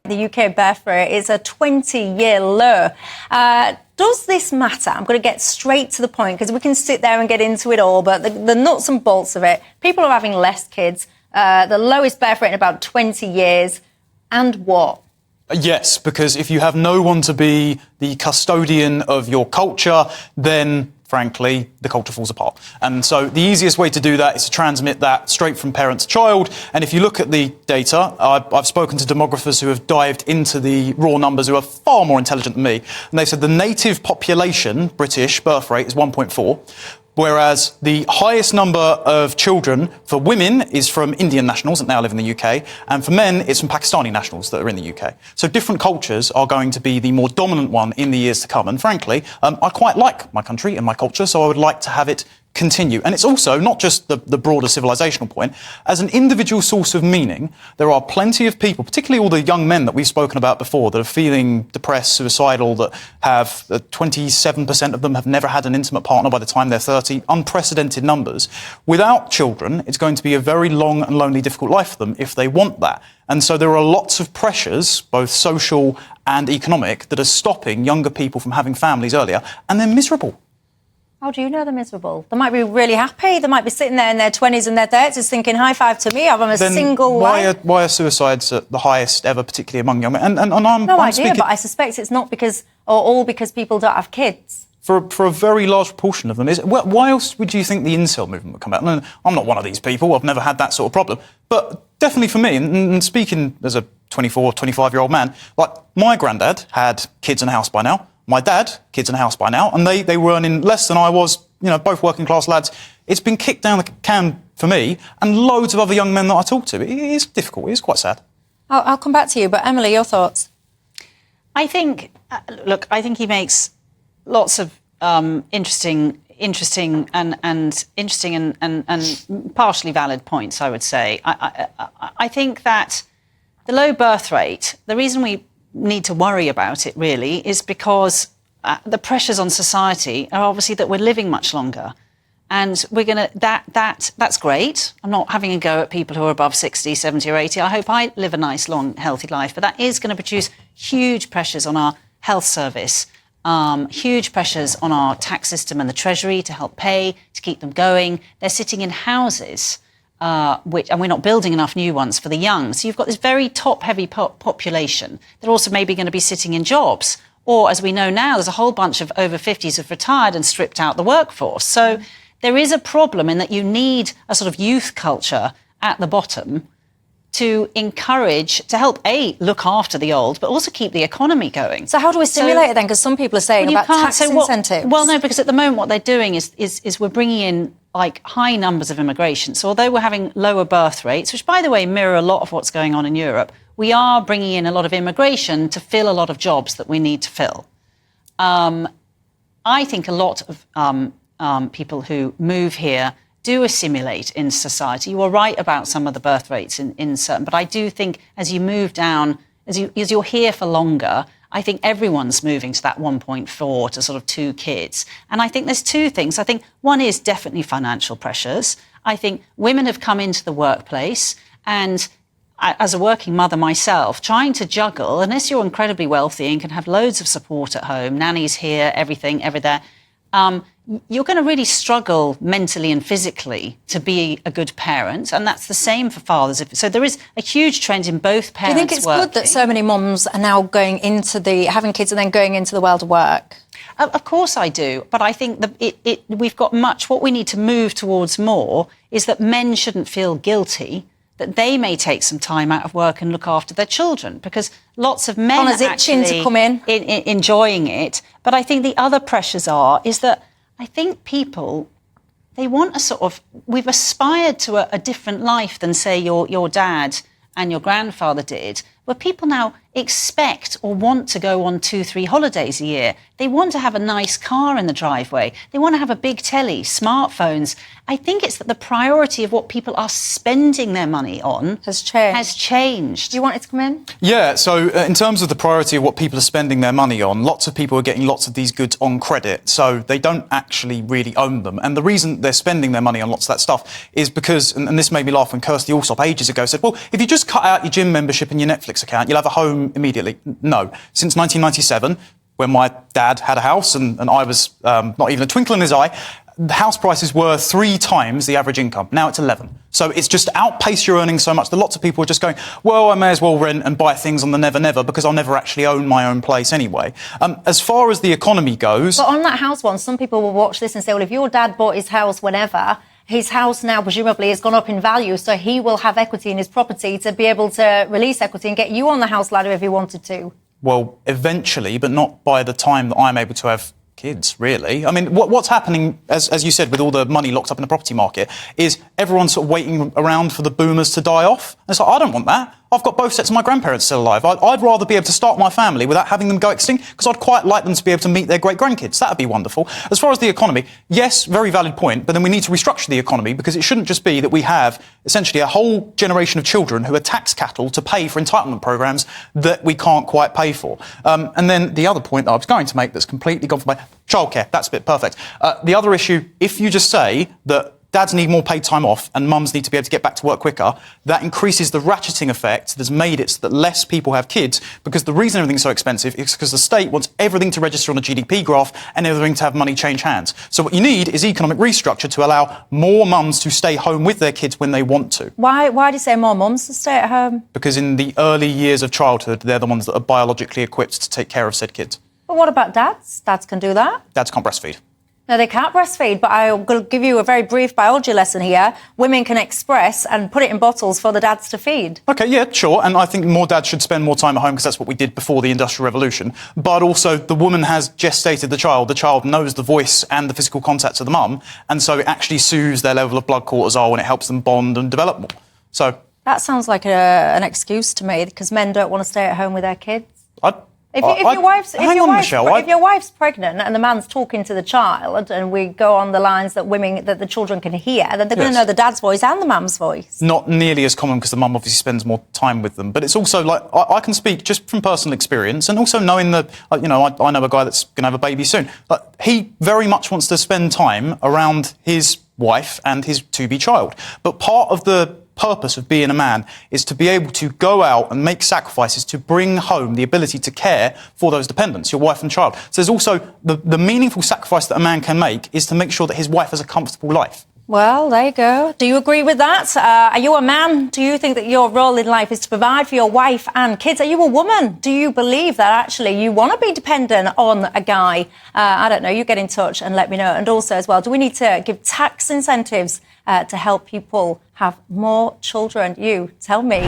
The UK birth rate is a 20-year low. Does this matter? I'm going to get straight to the point because we can sit there and get into it all, but the nuts and bolts of it, people are having less kids, the lowest birth rate in about 20 years, and what? Yes, because if you have no one to be the custodian of your culture, then, frankly, the culture falls apart. And so the easiest way to do that is to transmit that straight from parent to child. And if you look at the data, I've spoken to demographers who have dived into the raw numbers who are far more intelligent than me. And they said the native population, British birth rate, is 1.4. Whereas the highest number of children for women is from Indian nationals that now live in the UK, and for men, it's from Pakistani nationals that are in the UK. So different cultures are going to be the more dominant one in the years to come. And frankly, I quite like my country and my culture, so I would like to have it continue. And it's also not just the broader civilisational point. As an individual source of meaning, there are plenty of people, particularly all the young men that we've spoken about before, that are feeling depressed, suicidal, that have 27% of them have never had an intimate partner by the time they're 30, unprecedented numbers. Without children, it's going to be a very long and lonely, difficult life for them if they want that. And so there are lots of pressures, both social and economic, that are stopping younger people from having families earlier, and they're miserable. How do you know they're miserable? They might be really happy. They might be sitting there in their 20s and their 30s thinking, high five to me, I'm a single life. Why are suicides at the highest ever, particularly among young men? And I'm no idea, speaking... but I suspect it's not because, or all because people don't have kids. For a very large proportion of them. Why else would you think the incel movement would come out? And I'm not one of these people. I've never had that sort of problem. But definitely for me, and speaking as a 24, 25-year-old man, like, my granddad had kids and a house by now. My dad, kids in a house by now, and they were earning less than I was, both working-class lads. It's been kicked down the can for me and loads of other young men that I talk to. It is difficult. It is quite sad. I'll come back to you, but Emily, your thoughts? I think, I think he makes lots of interesting and partially valid points, I would say. I think that the low birth rate, the reason we need to worry about it, really, is because the pressures on society are obviously that we're living much longer. And we're going to... That's great. I'm not having a go at people who are above 60, 70 or 80. I hope I live a nice, long, healthy life. But that is going to produce huge pressures on our health service, huge pressures on our tax system and the Treasury to help pay, to keep them going. They're sitting in houses... and we're not building enough new ones for the young. So you've got this very top-heavy population. They're also maybe going to be sitting in jobs. Or, as we know now, there's a whole bunch of over 50s who've retired and stripped out the workforce. So there is a problem in that you need a sort of youth culture at the bottom to encourage, to help, A, look after the old, but also keep the economy going. So how do we stimulate it then? Because some people are saying about tax incentives. Well, no, because at the moment what they're doing is we're bringing in, like, high numbers of immigration. So although we're having lower birth rates, which, by the way, mirror a lot of what's going on in Europe, we are bringing in a lot of immigration to fill a lot of jobs that we need to fill. I think a lot of people who move here do assimilate in society. You are right about some of the birth rates in certain, but I do think as you move down, as you're here for longer, I think everyone's moving to that 1.4 to sort of 2 kids. And I think there's two things. I think one is definitely financial pressures. I think women have come into the workplace, and as a working mother myself, trying to juggle, unless you're incredibly wealthy and can have loads of support at home, nannies here, everything, there, you're going to really struggle mentally and physically to be a good parent, and that's the same for fathers. So there is a huge trend in both parents. Do you think it's good that so many mums are now going into having kids and then going into the world of work? Of course I do, but I think that we've got much... What we need to move towards more is that men shouldn't feel guilty that they may take some time out of work and look after their children, because lots of men are actually to come in. Enjoying it. But I think the other pressures is that I think people, they want a sort of... We've aspired to a different life than, say, your dad and your grandfather did, where people now expect or want to go on 2-3 holidays a year. They want to have a nice car in the driveway. They want to have a big telly, smartphones. I think it's that the priority of what people are spending their money on has changed. Do you want it to come in? Yeah, so in terms of the priority of what people are spending their money on, lots of people are getting lots of these goods on credit, so they don't actually really own them. And the reason they're spending their money on lots of that stuff is because, and this made me laugh when Kirsty Allsop ages ago said, well, if you just cut out your gym membership and your Netflix Netflix account, you'll have a home immediately. No. Since 1997, when my dad had a house and I was not even a twinkle in his eye, the house prices were 3 times the average income. Now it's 11. So it's just outpaced your earnings so much that lots of people are just going, well, I may as well rent and buy things on the never because I'll never actually own my own place anyway. As far as the economy goes... But on that house one, some people will watch this and say, well, if your dad bought his house whenever, his house now presumably has gone up in value, so he will have equity in his property to be able to release equity and get you on the house ladder if he wanted to. Well, eventually, but not by the time that I'm able to have kids, really. I mean, what's happening, as you said, with all the money locked up in the property market, is everyone's sort of waiting around for the boomers to die off. And it's like, I don't want that. I've got both sets of my grandparents still alive. I'd rather be able to start my family without having them go extinct, because I'd quite like them to be able to meet their great-grandkids. That would be wonderful. As far as the economy, yes, very valid point, but then we need to restructure the economy, because it shouldn't just be that we have essentially a whole generation of children who are tax cattle to pay for entitlement programmes that we can't quite pay for. And then the other point that I was going to make that's completely gone from my... Childcare, that's a bit perfect. The other issue, if you just say that dads need more paid time off and mums need to be able to get back to work quicker, that increases the ratcheting effect that's made it so that less people have kids, because the reason everything's so expensive is because the state wants everything to register on a GDP graph and everything to have money change hands. So what you need is economic restructure to allow more mums to stay home with their kids when they want to. Why do you say more mums to stay at home? Because in the early years of childhood, they're the ones that are biologically equipped to take care of said kids. But what about dads? Dads can do that. Dads can't breastfeed. No, they can't breastfeed, but I'll give you a very brief biology lesson here. Women can express and put it in bottles for the dads to feed. OK, yeah, sure. And I think more dads should spend more time at home because that's what we did before the Industrial Revolution. But also, the woman has gestated the child. The child knows the voice and the physical contacts of the mum. And so it actually soothes their level of blood cortisol and it helps them bond and develop more. So that sounds like an excuse to me, because men don't want to stay at home with their kids. If your wife's pregnant and the man's talking to the child, and we go on the lines that the children can hear, then they're going to know the dad's voice and the mum's voice. Not nearly as common because the mum obviously spends more time with them. But it's also like, I can speak just from personal experience and also knowing that, I know a guy that's going to have a baby soon. He very much wants to spend time around his wife and his to-be child. But part of the purpose of being a man is to be able to go out and make sacrifices to bring home the ability to care for those dependents, your wife and child. So there's also the meaningful sacrifice that a man can make is to make sure that his wife has a comfortable life. Well, there you go. Do you agree with that? Are you a man? Do you think that your role in life is to provide for your wife and kids? Are you a woman? Do you believe that actually you want to be dependent on a guy? I don't know. You get in touch and let me know. And also as well, do we need to give tax incentives to help people have more children? You tell me.